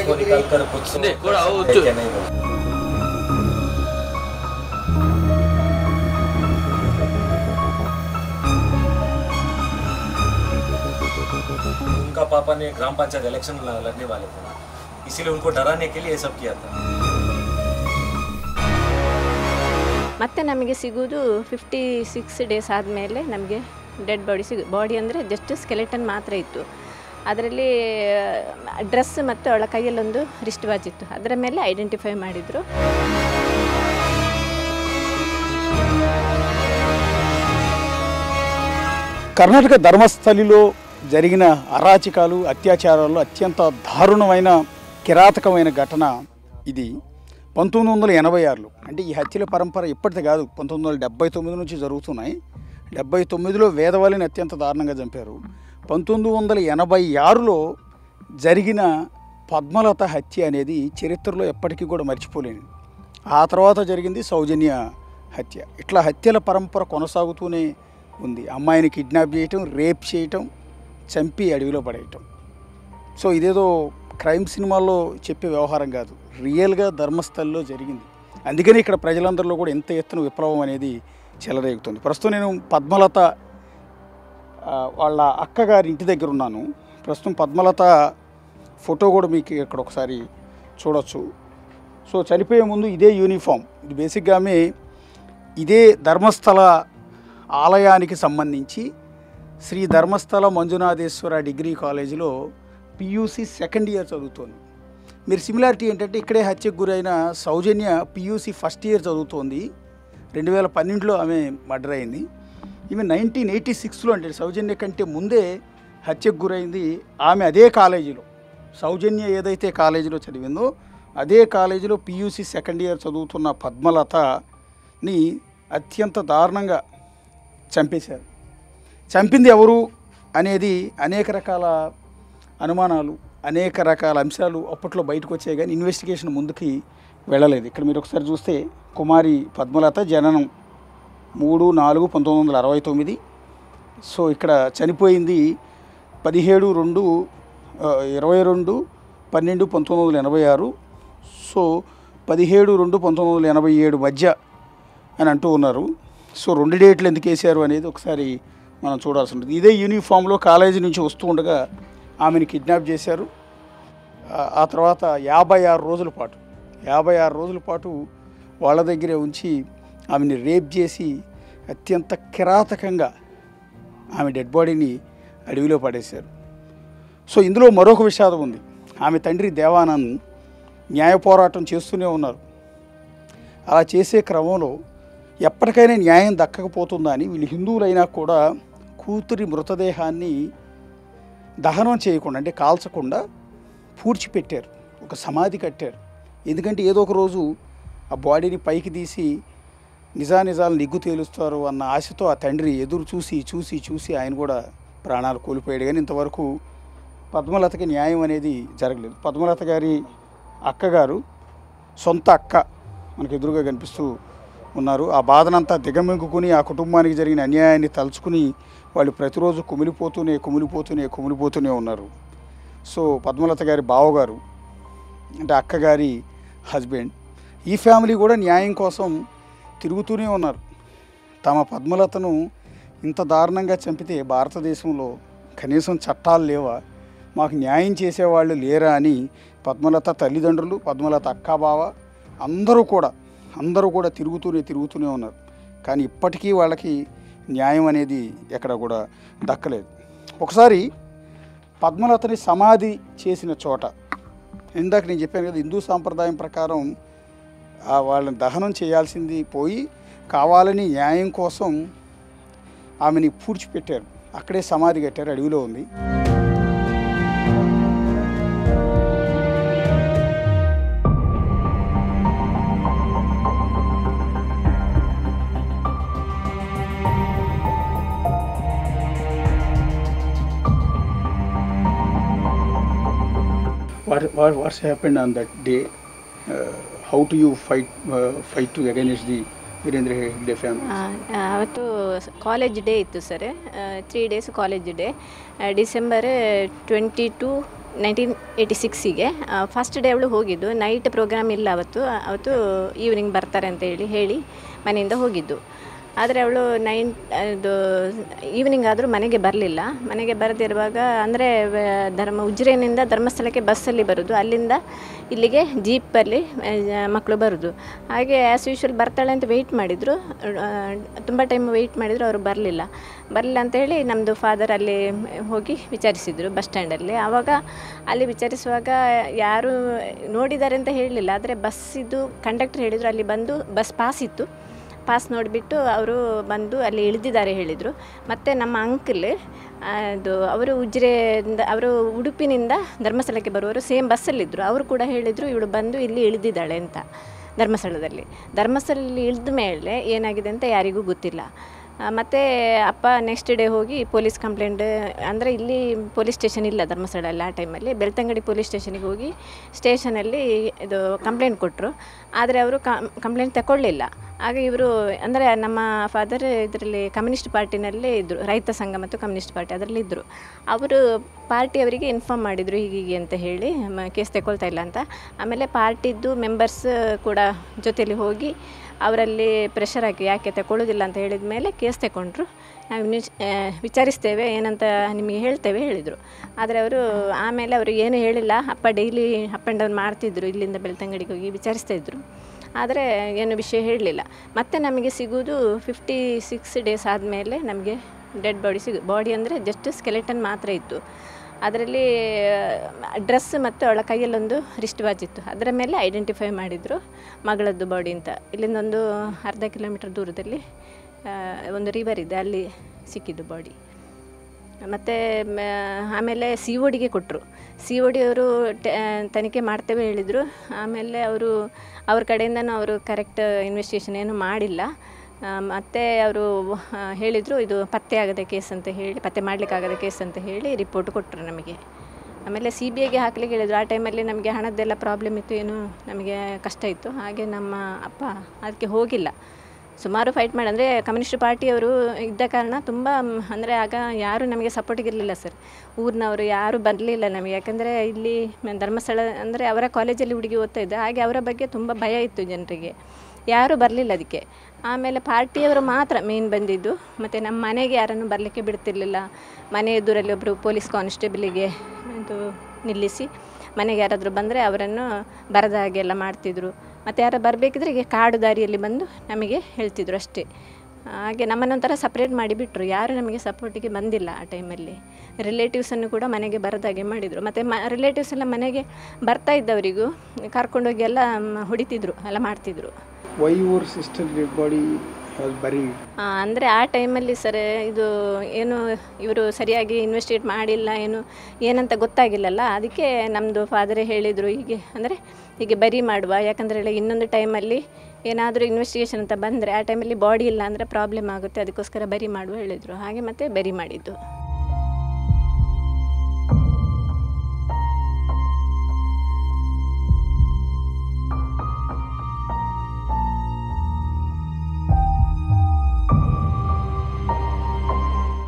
को निकाल कर कुछ क्या नहीं बोला। उनका पापा ने ग्राम पंचायत इलेक्शन लड़ने वाले थे ना, इसीलिए उनको डराने के लिए ये सब किया था। ಮತ್ತೆ ನಮಗೆ ಸಿಗೋದು 56 ಡೇಸ್ ಆದಮೇಲೆ ನಮಗೆ ಡೆಡ್ ಬಾಡಿ ಅಂದರೆ ಜಸ್ಟ್ ಸ್ಕೆಲೆಟನ್ ಮಾತ್ರ ಇತ್ತು. ಅದರಲ್ಲಿ ಡ್ರೆಸ್ ಮತ್ತು ಅವಳ ಕೈಯಲ್ಲೊಂದು ರಿಸ್ಟ್ ವಾಚ್ ಇತ್ತು. ಅದರ ಮೇಲೆ ಐಡೆಂಟಿಫೈ ಮಾಡಿದರು. కర్ణాటక ధర్మస్థలిలో జరిగిన అరాచకాలు అత్యాచారాలు అత్యంత దారుణమైన కిరాతకమైన ఘటన ఇది. 1986లో అంటే ఈ హత్యల పరంపర ఇప్పటిది కాదు, 1979 నుంచి జరుగుతున్నాయి. 79లో వేదవల్లిని అత్యంత దారుణంగా చంపారు. 1986లో జరిగిన పద్మలత హత్య అనేది చరిత్రలో ఎప్పటికీ కూడా మర్చిపోలేని. ఆ తర్వాత జరిగింది సౌజన్య హత్య. ఇట్లా హత్యల పరంపర కొనసాగుతూనే ఉంది. అమ్మాయిని కిడ్నాప్ చేయటం, రేప్ చేయటం, చంపి అడవిలో పడేయటం. సో ఇదేదో క్రైమ్ సినిమాల్లో చెప్పే వ్యవహారం కాదు, రియల్గా ధర్మస్థల్లో జరిగింది. అందుకని ఇక్కడ ప్రజలందరిలో కూడా ఎంత ఎత్తున విప్లవం అనేది చెలరేగుతుంది. ప్రస్తుతం నేను పద్మలత వాళ్ళ అక్కగారి ఇంటి దగ్గర ఉన్నాను. ప్రస్తుతం పద్మలత ఫోటో కూడా మీకు ఇక్కడ ఒకసారి చూడొచ్చు. సో చనిపోయే ముందు ఇదే యూనిఫామ్, ఇది బేసిక్గా ఆమె ఇదే ధర్మస్థల ఆలయానికి సంబంధించి శ్రీ ధర్మస్థల మంజునాథేశ్వర డిగ్రీ కాలేజీలో పియూసీ సెకండ్ ఇయర్ చదువుతోంది. మీరు సిమిలారిటీ ఏంటంటే ఇక్కడే హత్యకు గురైన సౌజన్య పియూసీ ఫస్ట్ ఇయర్ చదువుతోంది. 2012లో ఆమె మర్డర్ అయింది. ఈమె 1986లో అంటే సౌజన్య కంటే ముందే హత్యకు గురైంది. ఆమె అదే కాలేజీలో, సౌజన్య ఏదైతే కాలేజీలో చదివిందో అదే కాలేజీలో పియూసీ సెకండ్ ఇయర్ చదువుతున్న పద్మలతని అత్యంత దారుణంగా చంపేశారు. చంపింది ఎవరు అనేది అనేక రకాల అనుమానాలు, అనేక రకాల అంశాలు అప్పట్లో బయటకు వచ్చాయి, కానీ ఇన్వెస్టిగేషన్ ముందుకి వెళ్ళలేదు. ఇక్కడ మీరు ఒకసారి చూస్తే కుమారి పద్మలత జననం 3/4/1969. సో ఇక్కడ చనిపోయింది 22/12/1986. సో 17/2/1987 మధ్య అని అంటూ ఉన్నారు. సో 2 డేట్లు ఎందుకు వేశారు అనేది ఒకసారి మనం చూడాల్సి ఉంటుంది. ఇదే యూనిఫామ్లో కాలేజీ నుంచి వస్తూ ఉండగా ఆమెను కిడ్నాప్ చేశారు. ఆ తర్వాత 56 రోజుల పాటు వాళ్ళ దగ్గరే ఉంచి ఆమెని రేప్ చేసి అత్యంత కిరాతకంగా ఆమె డెడ్ బాడీని అడవిలో పడేశారు. సో ఇందులో మరొక విషాదం ఉంది. ఆమె తండ్రి దేవానంద్ న్యాయ పోరాటం చేస్తూనే ఉన్నారు. అలా చేసే క్రమంలో ఎప్పటికైనా న్యాయం దక్కకపోతుందా అని వీళ్ళు హిందువులైనా కూడా కూతురి మృతదేహాన్ని దహనం చేయకుండా, అంటే కాల్చకుండా పూడ్చిపెట్టారు, ఒక సమాధి కట్టారు. ఎందుకంటే ఏదో ఒక రోజు ఆ బాడీని పైకి తీసి నిజాలు నిగ్గు తేలుస్తారు అన్న ఆశతో ఆ తండ్రి ఎదురు చూసి ఆయన కూడా ప్రాణాలు కోల్పోయాడు. కానీ ఇంతవరకు పద్మలతకి న్యాయం అనేది జరగలేదు. పద్మలత గారి అక్కగారు, సొంత అక్క మనకు ఎదురుగా కనిపిస్తూ ఉన్నారు. ఆ బాధనంతా దిగమింగుకుని ఆ కుటుంబానికి జరిగిన అన్యాయాన్ని తలుచుకుని వాళ్ళు ప్రతిరోజు కుమిలిపోతూనే ఉన్నారు. సో పద్మలత గారి బావగారు అంటే అక్కగారి హస్బెండ్, ఈ ఫ్యామిలీ కూడా న్యాయం కోసం తిరుగుతూనే ఉన్నారు. తమ పద్మలతను ఇంత దారుణంగా చంపితే భారతదేశంలో కనీసం చట్టాలు లేవా, మాకు న్యాయం చేసేవాళ్ళు లేరా అని పద్మలత తల్లిదండ్రులు, పద్మలత అక్క బావ అందరూ కూడా తిరుగుతూనే ఉన్నారు. కానీ ఇప్పటికీ వాళ్ళకి న్యాయం అనేది ఎక్కడ కూడా దక్కలేదు. ఒకసారి పద్మలతని సమాధి చేసిన చోట, ఇందాక నేను చెప్పాను కదా, హిందూ సాంప్రదాయం ప్రకారం వాళ్ళని దహనం చేయాల్సింది పోయి కావాలని న్యాయం కోసం ఆమెని పూడ్చిపెట్టారు. అక్కడే సమాధి కట్టారు, అడవిలో ఉంది. What's happened on that day? How do you fight to against the Virendra Hegde family? ಅವತ್ತು ಕಾಲೇಜ್ ಡೇ ಇತ್ತು sir, 3 days college day. December 22 1986ಗೆ ಫಸ್ಟ್ ಡೇ ಅವಳು ಹೋಗಿದ್ದು. ನೈಟ್ ಪ್ರೋಗ್ರಾಮ್ ಇಲ್ಲ ಅವತ್ತು ಈವ್ನಿಂಗ್ ಬರ್ತಾರೆ ಅಂತ ಹೇಳಿ ಮನೆಯಿಂದ ಹೋಗಿದ್ದು. ಆದರೆ ಅವಳು ಇದು ಈವ್ನಿಂಗ್ ಆದರೂ ಮನೆಗೆ ಬರಲಿಲ್ಲ. ಮನೆಗೆ ಬರದಿರುವಾಗ ಅಂದರೆ ಉಜಿರೆಯಿಂದ ಧರ್ಮಸ್ಥಳಕ್ಕೆ ಬಸ್ಸಲ್ಲಿ ಬರೋದು, ಅಲ್ಲಿಂದ ಇಲ್ಲಿಗೆ ಜೀಪಲ್ಲಿ ಮಕ್ಕಳು ಬರೋದು. ಹಾಗೆ ಆ್ಯಸ್ ಯೂಶ್ವಲ್ ಬರ್ತಾಳೆ ಅಂತ ವೆಯ್ಟ್ ಮಾಡಿದರು, ತುಂಬ ಟೈಮ್ ವೆಯ್ಟ್ ಮಾಡಿದರು, ಅವರು ಬರಲಿಲ್ಲ ಅಂತ ಹೇಳಿ ನಮ್ಮದು ಫಾದರ್ ಅಲ್ಲಿ ಹೋಗಿ ವಿಚಾರಿಸಿದರು ಬಸ್ ಸ್ಟ್ಯಾಂಡಲ್ಲಿ. ಆವಾಗ ಅಲ್ಲಿ ವಿಚಾರಿಸುವಾಗ ಯಾರು ನೋಡಿದ್ದಾರೆ ಅಂತ ಹೇಳಲಿಲ್ಲ, ಆದರೆ ಬಸ್ಸಿದ್ದು ಕಂಡಕ್ಟರ್ ಹೇಳಿದರು ಅಲ್ಲಿ ಬಂದು ಬಸ್ ಪಾಸ್ ನೋಡಿಬಿಟ್ಟು ಅವರು ಬಂದು ಅಲ್ಲಿ ಇಳಿದಿದ್ದಾರೆ ಹೇಳಿದರು. ಮತ್ತು ನಮ್ಮ ಅಂಕಲ್ ಅವರು ಅವರು ಉಡುಪಿನಿಂದ ಧರ್ಮಸ್ಥಳಕ್ಕೆ ಬರುವವರು ಸೇಮ್ ಬಸ್ಸಲ್ಲಿದ್ದರು. ಅವರು ಕೂಡ ಹೇಳಿದರು ಇವಳು ಬಂದು ಇಲ್ಲಿ ಇಳಿದಿದ್ದಾಳೆ ಅಂತ ಧರ್ಮಸ್ಥಳದಲ್ಲಿ ಇಳಿದ ಮೇಲೆ ಏನಾಗಿದೆ ಅಂತ ಯಾರಿಗೂ ಗೊತ್ತಿಲ್ಲ. ಮತ್ತು ಅಪ್ಪ ನೆಕ್ಸ್ಟ್ ಡೇ ಹೋಗಿ ಪೊಲೀಸ್ ಕಂಪ್ಲೇಂಟ್, ಅಂದರೆ ಇಲ್ಲಿ ಪೊಲೀಸ್ ಸ್ಟೇಷನ್ ಇಲ್ಲ ಧರ್ಮಸ್ಥಳದಲ್ಲಿ ಆ ಟೈಮಲ್ಲಿ, ಬೆಳ್ತಂಗಡಿ ಪೊಲೀಸ್ ಸ್ಟೇಷನಿಗೆ ಹೋಗಿ ಸ್ಟೇಷನಲ್ಲಿ ಇದು ಕಂಪ್ಲೇಂಟ್ ಕೊಟ್ಟರು. ಆದರೆ ಅವರು ಕಂಪ್ಲೇಂಟ್ ತಗೊಳ್ಳಿಲ್ಲ. ಆಗ ಇವರು ಅಂದರೆ ನಮ್ಮ ಫಾದರ್ ಇದರಲ್ಲಿ ಕಮ್ಯುನಿಸ್ಟ್ ಪಾರ್ಟಿನಲ್ಲಿ ಇದ್ದರು, ರೈತ ಸಂಘ ಮತ್ತು ಕಮ್ಯುನಿಸ್ಟ್ ಪಾರ್ಟಿ ಅದರಲ್ಲಿ ಇದ್ದರು. ಅವರು ಪಾರ್ಟಿಯವರಿಗೆ ಇನ್ಫಾರ್ಮ್ ಮಾಡಿದರು ಹೀಗೆ ಅಂತ ಹೇಳಿ ಕೇಸ್ ತಗೊಳ್ತಾ ಇಲ್ಲ ಅಂತ. ಆಮೇಲೆ ಪಾರ್ಟಿದ್ದು ಮೆಂಬರ್ಸ್ ಕೂಡ ಜೊತೆಯಲ್ಲಿ ಹೋಗಿ ಅವರಲ್ಲಿ ಪ್ರೆಷರ್ ಹಾಕಿ ಯಾಕೆ ತಗೊಳ್ಳೋದಿಲ್ಲ ಅಂತ ಹೇಳಿದ ಮೇಲೆ ಕೇಸ್ ತಗೊಂಡ್ರು. ನಾವು ವಿಚಾರಿಸ್ತೇವೆ, ಏನಂತ ನಿಮಗೆ ಹೇಳ್ತೇವೆ ಹೇಳಿದರು. ಆದರೆ ಆಮೇಲೆ ಅವರು ಏನು ಹೇಳಿಲ್ಲ. ಅಪ್ಪ ಡೈಲಿ ಅಪ್ ಆ್ಯಂಡ್ ಡೌನ್ ಮಾಡ್ತಿದ್ರು, ಇಲ್ಲಿಂದ ಬೆಳ್ತಂಗಡಿಗೆ ಹೋಗಿ ವಿಚಾರಿಸ್ತಾಯಿದ್ರು. ಆದರೆ ಏನು ವಿಷಯ ಹೇಳಲಿಲ್ಲ. ಮತ್ತು ನಮಗೆ ಸಿಗೋದು 56 ಡೇಸ್ ಆದಮೇಲೆ ನಮಗೆ ಡೆಡ್ ಬಾಡಿ ಅಂದರೆ ಜಸ್ಟ್ ಸ್ಕೆಲೆಟನ್ ಮಾತ್ರ ಇತ್ತು. ಅದರಲ್ಲಿ ಡ್ರೆಸ್ ಮತ್ತು ಅವಳ ಕೈಯಲ್ಲೊಂದು ರಿಸ್ಟ್ ವಾಚ್ ಇತ್ತು. ಅದರ ಮೇಲೆ ಐಡೆಂಟಿಫೈ ಮಾಡಿದರು ಮಗಳದ್ದು ಬಾಡಿ ಅಂತ. ಇಲ್ಲಿಂದ ಒಂದು ಅರ್ಧ ಕಿಲೋಮೀಟರ್ ದೂರದಲ್ಲಿ ಒಂದು ರಿವರ್ ಇದೆ, ಅಲ್ಲಿ ಸಿಕ್ಕಿದ್ದು ಬಾಡಿ. ಮತ್ತು ಆಮೇಲೆ COD ಗೆ ಕೊಟ್ಟರು. COD ಅವರು ತನಿಖೆ ಮಾಡ್ತೇವೆ ಹೇಳಿದರು. ಆಮೇಲೆ ಅವ್ರ ಕಡೆಯಿಂದನೂ ಅವರು ಕರೆಕ್ಟ್ ಇನ್ವೆಸ್ಟಿಗೇಷನ್ ಏನೂ ಮಾಡಿಲ್ಲ. ಮತ್ತು ಅವರು ಹೇಳಿದರು ಇದು ಪತ್ತೆ ಮಾಡಲಿಕ್ಕಾಗದ ಕೇಸ್ ಅಂತ ಹೇಳಿ ರಿಪೋರ್ಟ್ ಕೊಟ್ಟರು ನಮಗೆ. ಆಮೇಲೆ CBIಗೆ ಹಾಕ್ಲಿಕ್ಕೆ ಹೇಳಿದರು. ಆ ಟೈಮಲ್ಲಿ ನಮಗೆ ಹಣದ್ದೆಲ್ಲ ಪ್ರಾಬ್ಲಮ್ ಇತ್ತು, ಏನು ನಮಗೆ ಕಷ್ಟ ಇತ್ತು. ಹಾಗೆ ನಮ್ಮ ಅಪ್ಪ ಅದಕ್ಕೆ ಹೋಗಿಲ್ಲ. ಸುಮಾರು ಫೈಟ್ ಮಾಡಿ, ಅಂದರೆ ಕಮ್ಯುನಿಸ್ಟ್ ಪಾರ್ಟಿಯವರು ಇದ್ದ ಕಾರಣ ತುಂಬ, ಅಂದರೆ ಆಗ ಯಾರೂ ನಮಗೆ ಸಪೋರ್ಟಿಗೆ ಇರಲಿಲ್ಲ ಸರ್. ಊರಿನವರು ಯಾರೂ ಬರಲಿಲ್ಲ ನಮಗೆ. ಯಾಕಂದರೆ ಇಲ್ಲಿ ಧರ್ಮಸ್ಥಳ ಅಂದರೆ ಅವರ ಕಾಲೇಜಲ್ಲಿ ಹುಡುಗಿ ಓದ್ತಾ ಇದ್ದ, ಹಾಗೆ ಅವರ ಬಗ್ಗೆ ತುಂಬ ಭಯ ಇತ್ತು ಜನರಿಗೆ, ಯಾರೂ ಬರಲಿಲ್ಲ ಅದಕ್ಕೆ. ಆಮೇಲೆ ಪಾರ್ಟಿಯವರು ಮಾತ್ರ ಮೇನ್ ಬಂದಿದ್ದು. ಮತ್ತು ನಮ್ಮ ಮನೆಗೆ ಯಾರನ್ನು ಬರಲಿಕ್ಕೆ ಬಿಡ್ತಿರ್ಲಿಲ್ಲ. ಮನೆ ಎದುರಲ್ಲಿ ಒಬ್ಬರು ಪೊಲೀಸ್ ಕಾನ್ಸ್ಟೇಬಲಿಗೆ ನಿಲ್ಲಿಸಿ ಮನೆಗೆ ಯಾರಾದರೂ ಬಂದರೆ ಅವರನ್ನು ಬರದ ಹಾಗೆ ಎಲ್ಲ ಮಾಡ್ತಿದ್ರು. ಮತ್ತು ಯಾರು ಬರಬೇಕಿದ್ರೆ ಈಗ ಕಾಡು ದಾರಿಯಲ್ಲಿ ಬಂದು ನಮಗೆ ಹೇಳ್ತಿದ್ರು ಅಷ್ಟೇ. ಹಾಗೆ ನಮ್ಮನ್ನೊಂಥರ ಸಪ್ರೇಟ್ ಮಾಡಿಬಿಟ್ರು. ಯಾರು ನಮಗೆ ಸಪೋರ್ಟಿಗೆ ಬಂದಿಲ್ಲ ಆ ಟೈಮಲ್ಲಿ. ರಿಲೇಟಿವ್ಸನ್ನು ಕೂಡ ಮನೆಗೆ ಬರದಾಗೆ ಮಾಡಿದರು. ಮತ್ತು ರಿಲೇಟಿವ್ಸ್ ಎಲ್ಲ ಮನೆಗೆ ಬರ್ತಾ ಇದ್ದವರಿಗೂ ಕರ್ಕೊಂಡೋಗಿ ಎಲ್ಲ ಹೊಡಿತಿದ್ರು, ಎಲ್ಲ ಮಾಡ್ತಿದ್ರು. Why your sister dead body has buried? ಅಂದರೆ ಆ ಟೈಮಲ್ಲಿ ಸರ್ ಇದು ಏನು ಇವರು ಸರಿಯಾಗಿ ಇನ್ವೆಸ್ಟಿಗೇಟ್ ಮಾಡಿಲ್ಲ, ಏನಂತ ಗೊತ್ತಾಗಿಲ್ಲಲ್ಲ. ಅದಕ್ಕೆ ನಮ್ಮದು ಫಾದರೇ ಹೇಳಿದರು ಹೀಗೆ ಬರಿ ಮಾಡುವ. ಯಾಕಂದರೆ ಇನ್ನೊಂದು ಟೈಮಲ್ಲಿ ಏನಾದರೂ ಇನ್ವೆಸ್ಟಿಗೇಷನ್ ಅಂತ ಬಂದರೆ ಆ ಟೈಮಲ್ಲಿ ಬಾಡಿ ಇಲ್ಲ ಅಂದರೆ ಪ್ರಾಬ್ಲಮ್ ಆಗುತ್ತೆ, ಅದಕ್ಕೋಸ್ಕರ ಬರಿ ಮಾಡುವ ಹೇಳಿದರು. ಹಾಗೆ ಮತ್ತೆ ಬರಿ ಮಾಡಿದ್ದು.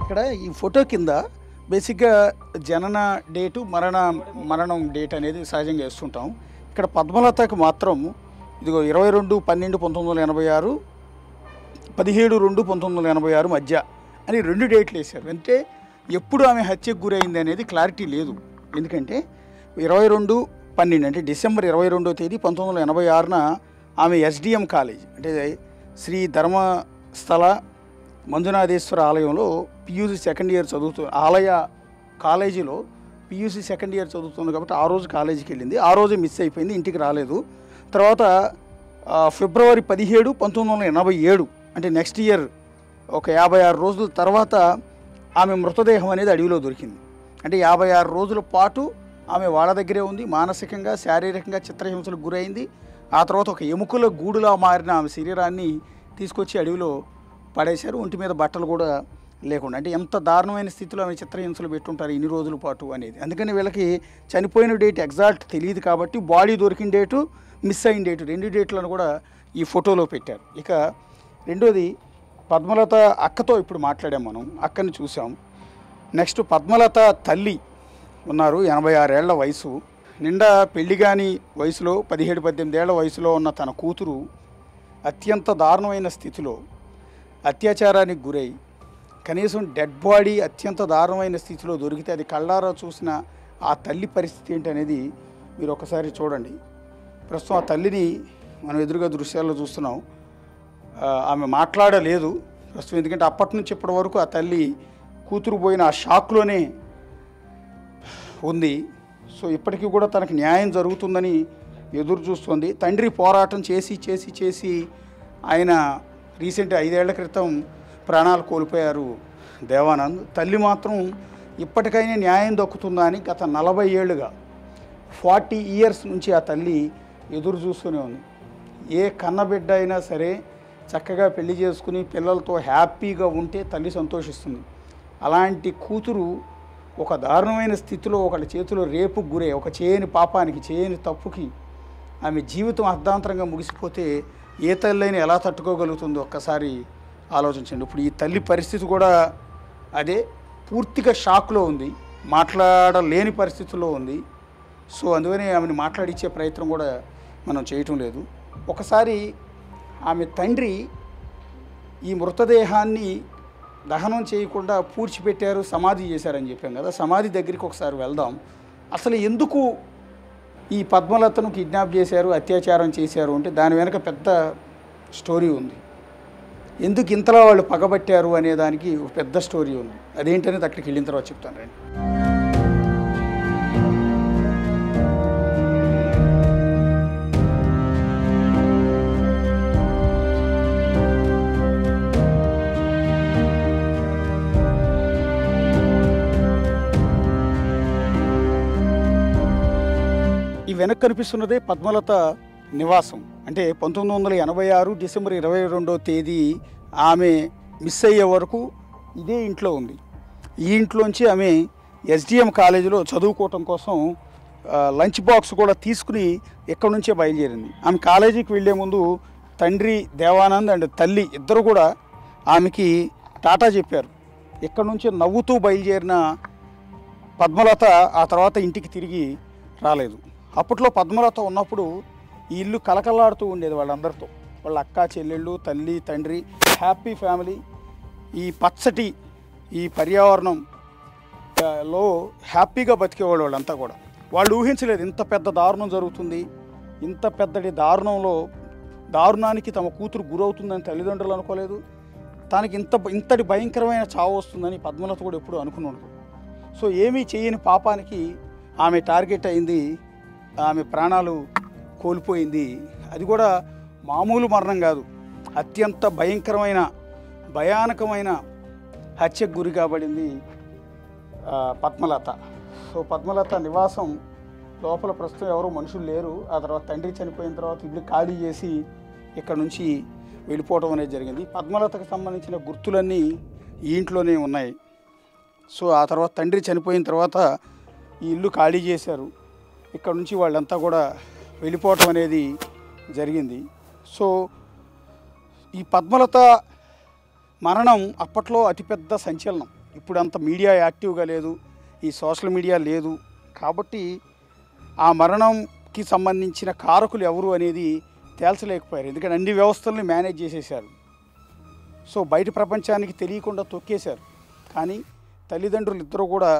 ఇక్కడ ఈ ఫోటో కింద బేసిక్గా జనన డేటు మరణం డేట్ అనేది సహజంగా వేస్తుంటాం. ఇక్కడ పద్మలతకు మాత్రం ఇదిగో 22/12/1986, 17/2/1986 మధ్య అని 2 డేట్లు వేశారు. అంటే ఎప్పుడు ఆమె హత్యకు గురైంది అనేది క్లారిటీ లేదు. ఎందుకంటే 22/12 అంటే డిసెంబర్ 22వ తేదీ 1986న ఆమె SDM కాలేజ్ అంటే శ్రీ ధర్మస్థల మంజునాథేశ్వర ఆలయంలో PUC సెకండ్ ఇయర్ కాలేజీలో PUC సెకండ్ ఇయర్ చదువుతుంది కాబట్టి ఆ రోజు కాలేజీకి వెళ్ళింది. ఆ రోజే మిస్ అయిపోయింది, ఇంటికి రాలేదు. తర్వాత ఫిబ్రవరి 17, 1987 అంటే నెక్స్ట్ ఇయర్ ఒక 56 రోజుల తర్వాత ఆమె మృతదేహం అనేది అడవిలో దొరికింది. అంటే 56 రోజుల పాటు ఆమె వాళ్ళ దగ్గరే ఉంది. మానసికంగా శారీరకంగా చిత్రహింసలకు గురైంది. ఆ తర్వాత ఒక ఎముకల గూడులా మారిన ఆమె శరీరాన్ని తీసుకొచ్చి అడవిలో పడేశారు. ఒంటి మీద బట్టలు కూడా లేకుండా. అంటే ఎంత దారుణమైన స్థితిలో ఆమె చిత్రహింసలు పెట్టుంటారు ఇన్ని రోజుల పాటు అనేది. అందుకని వీళ్ళకి చనిపోయిన డేట్ ఎగ్జాక్ట్ తెలియదు కాబట్టి బాడీ దొరికిన డేటు, మిస్ అయిన డేటు 2 డేట్లను కూడా ఈ ఫోటోలో పెట్టారు. ఇక రెండోది పద్మలత అక్కతో ఇప్పుడు మాట్లాడాం మనం, అక్కని చూసాం. నెక్స్ట్ పద్మలత తల్లి ఉన్నారు. 86 ఏళ్ల వయసు. నిండా పెళ్లి కాని వయసులో 17-18 ఏళ్ల వయసులో ఉన్న తన కూతురు అత్యంత దారుణమైన స్థితిలో అత్యాచారానికి గురై కనీసం డెడ్ బాడీ అత్యంత దారుణమైన స్థితిలో దొరికితే అది కళ్ళారా చూసిన ఆ తల్లి పరిస్థితి ఏంటనేది మీరు ఒకసారి చూడండి. ప్రస్తుతం ఆ తల్లిని మనం ఎదురుగా దృశ్యాల్లో చూస్తున్నాం. ఆమె మాట్లాడలేదు ప్రస్తుతం, ఎందుకంటే అప్పటి నుంచి ఇప్పటి వరకు ఆ తల్లి కూతురు పోయిన ఆ షాక్లోనే ఉంది. సో ఇప్పటికీ కూడా తనకు న్యాయం జరుగుతుందని ఎదురు చూస్తుంది. తండ్రి పోరాటం చేసి ఆయన రీసెంట్ 5 ఏళ్ల క్రితం ప్రాణాలు కోల్పోయారు దేవానంద్. తల్లి మాత్రం ఇప్పటికైనా న్యాయం దక్కుతుందా అని గత 40 ఏళ్ళుగా 40 ఇయర్స్ నుంచి ఆ తల్లి ఎదురు చూస్తూనే ఉంది. ఏ కన్నబిడ్డ అయినా సరే చక్కగా పెళ్లి చేసుకుని పిల్లలతో హ్యాపీగా ఉంటే తల్లి సంతోషిస్తుంది. అలాంటి కూతురు ఒక దారుణమైన స్థితిలో ఒకళ్ళ చేతిలో రేపుకు గురే, ఒక చేయని పాపానికి, చేయని తప్పుకి ఆమె జీవితం అర్ధాంతరంగా ముగిసిపోతే ఏ తల్లైనా ఎలా తట్టుకోగలుగుతుందో ఒక్కసారి ఆలోచించండి. ఇప్పుడు ఈ తల్లి పరిస్థితి కూడా అదే, పూర్తిగా షాక్లో ఉంది, మాట్లాడలేని పరిస్థితుల్లో ఉంది. సో అందుకని ఆమెను మాట్లాడించే ప్రయత్నం కూడా మనం చేయటం లేదు. ఒకసారి ఆమె తండ్రి ఈ మృతదేహాన్ని దహనం చేయకుండా పూడ్చిపెట్టారు, సమాధి చేశారని చెప్పాం కదా. సమాధి దగ్గరికి ఒకసారి వెళ్దాం. అసలు ఎందుకు ఈ పద్మలతను కిడ్నాప్ చేశారు, అత్యాచారం చేశారు అంటే దాని వెనక పెద్ద స్టోరీ ఉంది. ఎందుకు ఇంతలో వాళ్ళు పగబట్టారు అనే దానికి ఒక పెద్ద స్టోరీ ఉంది. అదేంటనేది అక్కడికి వెళ్ళిన తర్వాత చెప్తాను రండి. ఈ వెనక్కి కనిపిస్తున్నదే పద్మలత నివాసం. అంటే 1986 డిసెంబర్ 22వ తేదీ ఆమె మిస్ అయ్యే వరకు ఇదే ఇంట్లో ఉంది. ఈ ఇంట్లోంచి ఆమె SDM కాలేజీలో చదువుకోవటం కోసం లంచ్ బాక్స్ కూడా తీసుకుని ఎక్కడి నుంచే బయలుదేరింది. ఆమె కాలేజీకి వెళ్ళే ముందు తండ్రి దేవానంద్ అండ్ తల్లి ఇద్దరు కూడా ఆమెకి టాటా చెప్పారు. ఎక్కడి నుంచి నవ్వుతూ బయలుదేరిన పద్మలత ఆ తర్వాత ఇంటికి తిరిగి రాలేదు. అప్పట్లో పద్మలత ఉన్నప్పుడు ఈ ఇల్లు కలకలాడుతూ ఉండేది వాళ్ళందరితో, వాళ్ళ అక్క చెల్లెళ్ళు, తల్లి తండ్రి, హ్యాపీ ఫ్యామిలీ. ఈ పచ్చటి ఈ పర్యావరణంలో హ్యాపీగా బతికేవాళ్ళు వాళ్ళంతా కూడా. వాళ్ళు ఊహించలేదు ఇంత పెద్ద దారుణం జరుగుతుంది, ఇంత పెద్దటి దారుణానికి తమ కూతురు గురవుతుందని తల్లిదండ్రులు అనుకోలేదు. తనకి ఇంతటి భయంకరమైన చావు వస్తుందని పద్మలత కూడా ఎప్పుడు అనుకుని ఉండదు. సో ఏమీ చేయని పాపానికి ఆమె టార్గెట్ అయింది, ఆమె ప్రాణాలు కోల్పోయింది. అది కూడా మామూలు మరణం కాదు, అత్యంత భయానకమైన హత్యకు గురి కాబడింది పద్మలత. సో పద్మలత నివాసం లోపల ప్రస్తుతం ఎవరు మనుషులు లేరు. ఆ తర్వాత తండ్రి చనిపోయిన తర్వాత ఇల్లు ఖాళీ చేసి ఇక్కడ నుంచి వెళ్ళిపోవడం అనేది జరిగింది. పద్మలతకు సంబంధించిన గుర్తులన్నీ ఈ ఇంట్లోనే ఉన్నాయి. సో ఆ తర్వాత తండ్రి చనిపోయిన తర్వాత ఈ ఇల్లు ఖాళీ చేశారు. ఇక్కడ నుంచి వాళ్ళంతా కూడా వెళ్ళిపోవటం అనేది జరిగింది. సో ఈ పద్మలత మరణం అప్పట్లో అతిపెద్ద సంచలనం. ఇప్పుడు అంత మీడియా యాక్టివ్గా లేదు, ఈ సోషల్ మీడియా లేదు కాబట్టి ఆ మరణంకి సంబంధించిన కారకులు ఎవరు అనేది తేల్చలేకపోయారు. ఎందుకంటే అన్ని వ్యవస్థల్ని మేనేజ్ చేసేసారు. సో బయట ప్రపంచానికి తెలియకుండా తొక్కేశారు. కానీ తల్లిదండ్రులు ఇద్దరు కూడా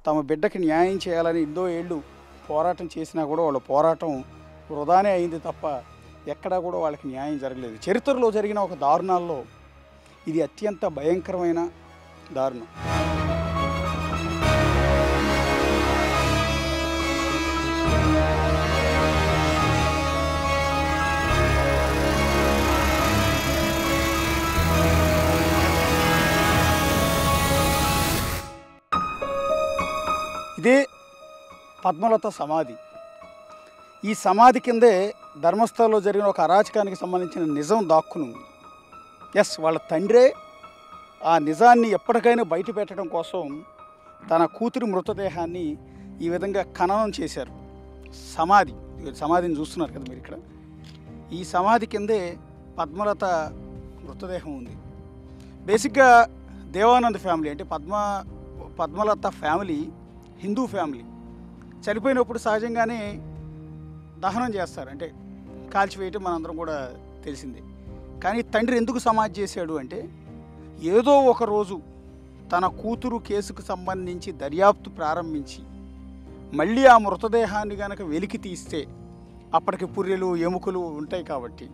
తమ బిడ్డకి న్యాయం చేయాలని ఎన్నో ఏళ్ళు పోరాటం చేసినా కూడా వాళ్ళ పోరాటం వృధానే అయింది తప్ప ఎక్కడా కూడా వాళ్ళకి న్యాయం జరగలేదు. చరిత్రలో జరిగిన ఒక దారుణాల్లో ఇది అత్యంత భయంకరమైన దారుణం. ఇదే పద్మలత సమాధి. ఈ సమాధి కిందే ధర్మస్థలంలో జరిగిన ఒక అరాచకానికి సంబంధించిన నిజం దాక్కుని ఉంది. ఎస్, వాళ్ళ తండ్రే ఆ నిజాన్ని ఎప్పటికైనా బయట పెట్టడం కోసం తన కూతురి మృతదేహాన్ని ఈ విధంగా ఖననం చేశారు. సమాధిని చూస్తున్నారు కదా మీరు ఇక్కడ. ఈ సమాధి కిందే పద్మలత మృతదేహం ఉంది. బేసిక్గా దేవానంద్ ఫ్యామిలీ అంటే పద్మలత ఫ్యామిలీ హిందూ ఫ్యామిలీ. చనిపోయినప్పుడు సహజంగానే దహనం చేస్తారు, అంటే కాల్చివేయటం మనందరం కూడా తెలిసిందే. కానీ తండ్రి ఎందుకు సమాధి చేశాడు అంటే, ఏదో ఒక రోజు తన కూతురు కేసుకు సంబంధించి దర్యాప్తు ప్రారంభించి మళ్ళీ ఆ మృతదేహాన్ని కనుక వెలికి తీస్తే అప్పటికి పుర్రెలు ఎముకలు ఉంటాయి కాబట్టి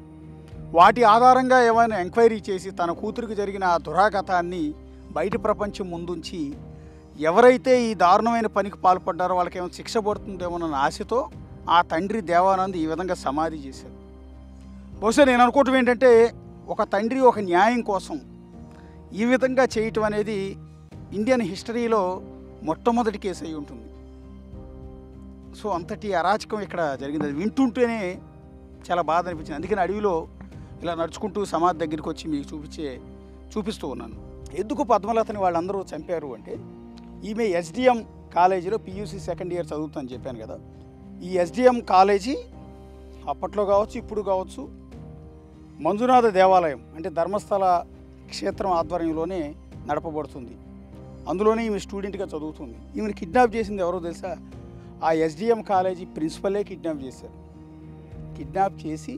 వాటి ఆధారంగా ఏమైనా ఎంక్వైరీ చేసి తన కూతురికి జరిగిన ఆ దురాఘాతాన్ని బయట ప్రపంచం ముందుంచి ఎవరైతే ఈ దారుణమైన పనికి పాల్పడ్డారో వాళ్ళకి ఏమైనా శిక్ష పడుతుందేమోనన్న ఆశతో ఆ తండ్రి దేవానంద్ ఈ విధంగా సమాధి చేశారు. బహుశా నేను అనుకోవటం ఏంటంటే, ఒక తండ్రి ఒక న్యాయం కోసం ఈ విధంగా చేయటం అనేది ఇండియన్ హిస్టరీలో మొట్టమొదటి కేసు అయి ఉంటుంది. సో అంతటి అరాచకం ఇక్కడ జరిగింది. అది వింటుంటేనే చాలా బాధ అనిపించింది. అందుకని అడవిలో ఇలా నడుచుకుంటూ సమాధి దగ్గరికి వచ్చి మీకు చూపిస్తూ ఉన్నాను. ఎందుకు పద్మలతని వాళ్ళందరూ చంపారు అంటే, ఈమె ఎస్డిఎం కాలేజీలో పియూసీ సెకండ్ ఇయర్ చదువుతుందని చెప్పాను కదా. ఈ ఎస్డిఎం కాలేజీ అప్పట్లో కావచ్చు, ఇప్పుడు కావచ్చు, మంజునాథ దేవాలయం అంటే ధర్మస్థల క్షేత్రం ఆధ్వర్యంలోనే నడపబడుతుంది. అందులోనే ఈమె స్టూడెంట్గా చదువుతుంది. ఈమెను కిడ్నాప్ చేసింది ఎవరో తెలుసా? ఆ ఎస్డిఎం కాలేజీ ప్రిన్సిపలే కిడ్నాప్ చేశారు. కిడ్నాప్ చేసి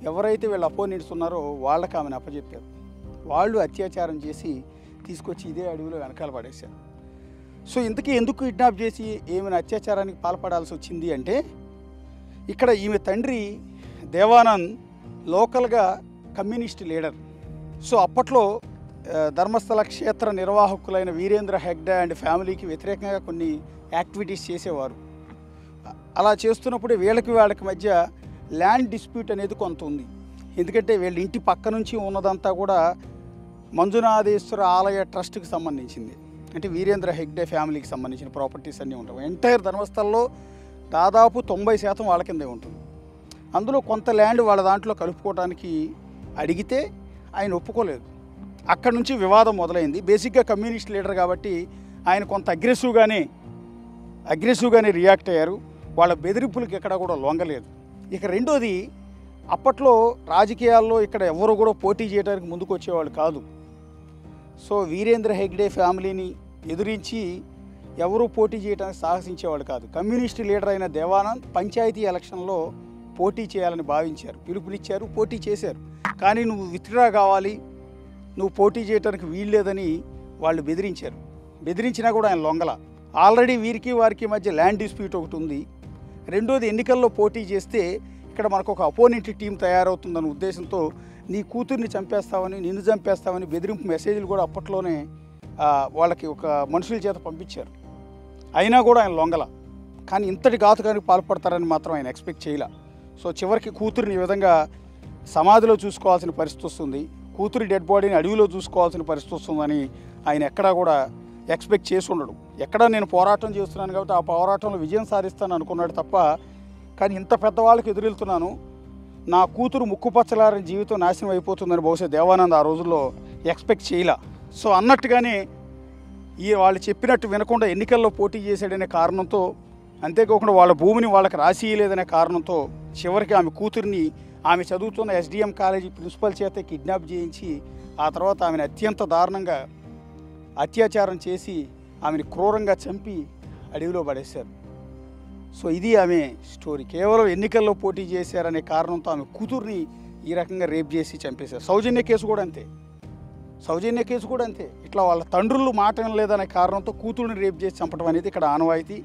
ఎవరైతే వీళ్ళు అపోనెంట్స్ ఉన్నారో వాళ్ళకి ఆమెను అప్పచెప్పారు. వాళ్ళు అత్యాచారం చేసి తీసుకొచ్చి ఇదే అడవిలో వెనకాల పడేశారు. సో ఇంతకీ ఎందుకు కిడ్నాప్ చేసి ఈమెను అత్యాచారానికి పాల్పడాల్సి వచ్చింది అంటే, ఇక్కడ ఈమె తండ్రి దేవానంద్ లోకల్గా కమ్యూనిస్ట్ లీడర్. సో అప్పట్లో ధర్మస్థల క్షేత్ర నిర్వాహకులైన వీరేంద్ర హెగ్డే అండ్ ఫ్యామిలీకి వ్యతిరేకంగా కొన్ని యాక్టివిటీస్ చేసేవారు. అలా చేస్తున్నప్పుడు వాళ్ళకి మధ్య ల్యాండ్ డిస్ప్యూట్ అనేది కొంత ఉంది. ఎందుకంటే వీళ్ళ ఇంటి పక్క నుంచి ఉన్నదంతా కూడా మంజునాథేశ్వర ఆలయ ట్రస్ట్కి సంబంధించింది. అంటే వీరేంద్ర హెగ్డే ఫ్యామిలీకి సంబంధించిన ప్రాపర్టీస్ అన్నీ ఉంటాయి. ఎంటైర్ ధర్మస్థలంలో దాదాపు 90% వాళ్ళ కిందే ఉంటుంది. అందులో కొంత ల్యాండ్ వాళ్ళ దాంట్లో కలుపుకోవడానికి అడిగితే ఆయన ఒప్పుకోలేదు. అక్కడి నుంచి వివాదం మొదలైంది. బేసిక్గా కమ్యూనిస్ట్ లీడర్ కాబట్టి ఆయన కొంత అగ్రెసివ్గానే రియాక్ట్ అయ్యారు. వాళ్ళ బెదిరింపులకి ఎక్కడా కూడా లొంగలేదు. ఇక రెండోది, అప్పట్లో రాజకీయాల్లో ఇక్కడ ఎవరు కూడా పోటీ చేయడానికి ముందుకు వచ్చేవాళ్ళు కాదు. సో వీరేంద్ర హెగ్డే ఫ్యామిలీని ఎదిరించి ఎవరూ పోటీ చేయడానికి సాహసించేవాళ్ళు కాదు. కమ్యూనిస్ట్ లీడర్ అయిన దేవానంద్ పంచాయతీ ఎలక్షన్లో పోటీ చేయాలని భావించారు, పిలుపునిచ్చారు, పోటీ చేశారు. కానీ నువ్వు విత్డ్రా కావాలి, నువ్వు పోటీ చేయడానికి వీల్లేదని వాళ్ళు బెదిరించారు. బెదిరించినా కూడా ఆయన లొంగల. ఆల్రెడీ వీరికి వారికి మధ్య ల్యాండ్ డిస్ప్యూట్ ఒకటి ఉంది. రెండోది, ఎన్నికల్లో పోటీ చేస్తే ఇక్కడ మనకు ఒక అపోనెంట్ టీం తయారవుతుందన్న ఉద్దేశంతో నీ కూతుర్ని చంపేస్తామని, నిన్ను చంపేస్తామని బెదిరింపు మెసేజ్లు కూడా అప్పట్లోనే వాళ్ళకి ఒక మనుషుల చేత పంపించారు. అయినా కూడా ఆయన లొంగల. కానీ ఇంతటి ఘాతుకానికి పాల్పడతారని మాత్రం ఆయన ఎక్స్పెక్ట్ చేయలే. సో చివరికి కూతురిని ఈ విధంగా సమాధిలో చూసుకోవాల్సిన పరిస్థితి వస్తుంది, కూతురి డెడ్ బాడీని అడవిలో చూసుకోవాల్సిన పరిస్థితి వస్తుందని ఆయన ఎక్కడా కూడా ఎక్స్పెక్ట్ చేసి ఉండడు. ఎక్కడా నేను పోరాటం చేస్తున్నాను కాబట్టి ఆ పోరాటంలో విజయం సాధిస్తాను అనుకున్నాడు తప్ప, కానీ ఇంత పెద్దవాళ్ళకి ఎదురెళ్తున్నాను, నా కూతురు ముక్కుపచ్చలారని జీవితం నాశనం అయిపోతుందని బహుశా దేవానంద్ ఆ రోజుల్లో ఎక్స్పెక్ట్ చేయలే. సో అన్నట్టుగానే వాళ్ళు చెప్పినట్టు వినకుండా ఎన్నికల్లో పోటీ చేశాడనే కారణంతో, అంతేకాకుండా వాళ్ళ భూమిని వాళ్ళకి రాసియలేదనే కారణంతో చివరికి ఆమె కూతురిని ఆమె చదువుతున్న ఎస్డిఎం కాలేజీ ప్రిన్సిపల్ చేత కిడ్నాప్ చేయించి ఆ తర్వాత ఆమెను అత్యంత దారుణంగా అత్యాచారం చేసి ఆమెను క్రూరంగా చంపి అడవిలో పడేశారు. సో ఇది ఆమె స్టోరీ. కేవలం ఎన్నికల్లో పోటీ చేశారనే కారణంతో ఆమె కూతుర్ని ఈ రకంగా రేప్ చేసి చంపేశారు. సౌజన్య కేసు కూడా అంతే. ఇట్లా వాళ్ళ తండ్రులు మాట వినలేదనే కారణంతో కూతుర్ని రేప్ చేసి చంపడం అనేది ఇక్కడ ఆనవాయితీ,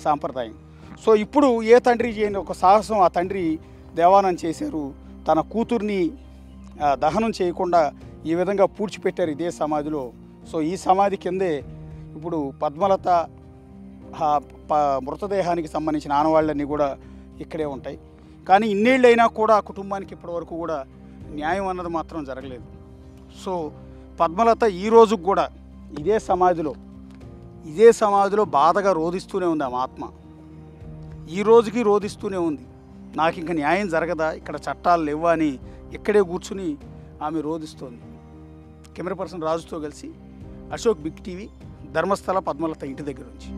సాంప్రదాయం. సో ఇప్పుడు ఏ తండ్రి చేయని ఒక సాహసం ఆ తండ్రి దేవానంద్ చేశారు. తన కూతుర్ని దహనం చేయకుండా ఈ విధంగా పూడ్చిపెట్టారు ఇదే సమాధిలో. సో ఈ సమాధి కిందే ఇప్పుడు పద్మలత మృతదేహానికి సంబంధించిన ఆనవాళ్ళన్నీ కూడా ఇక్కడే ఉంటాయి. కానీ ఇన్నేళ్ళైనా కూడా ఆ కుటుంబానికి ఇప్పటివరకు కూడా న్యాయం అన్నది మాత్రం జరగలేదు. సో పద్మలత ఈ రోజుకు కూడా ఇదే సమాధిలో బాధగా రోధిస్తూనే ఉంది. ఆమె ఆత్మ ఈ రోజుకి రోధిస్తూనే ఉంది. నాకు ఇంకా న్యాయం జరగదా, ఇక్కడ చట్టాలు లేవా అని ఇక్కడే కూర్చుని ఆమె రోధిస్తోంది. కెమెరా పర్సన్ రాజుతో కలిసి అశోక్, బిగ్ టీవీ, ధర్మస్థల పద్మలత ఇంటి దగ్గర నుంచి.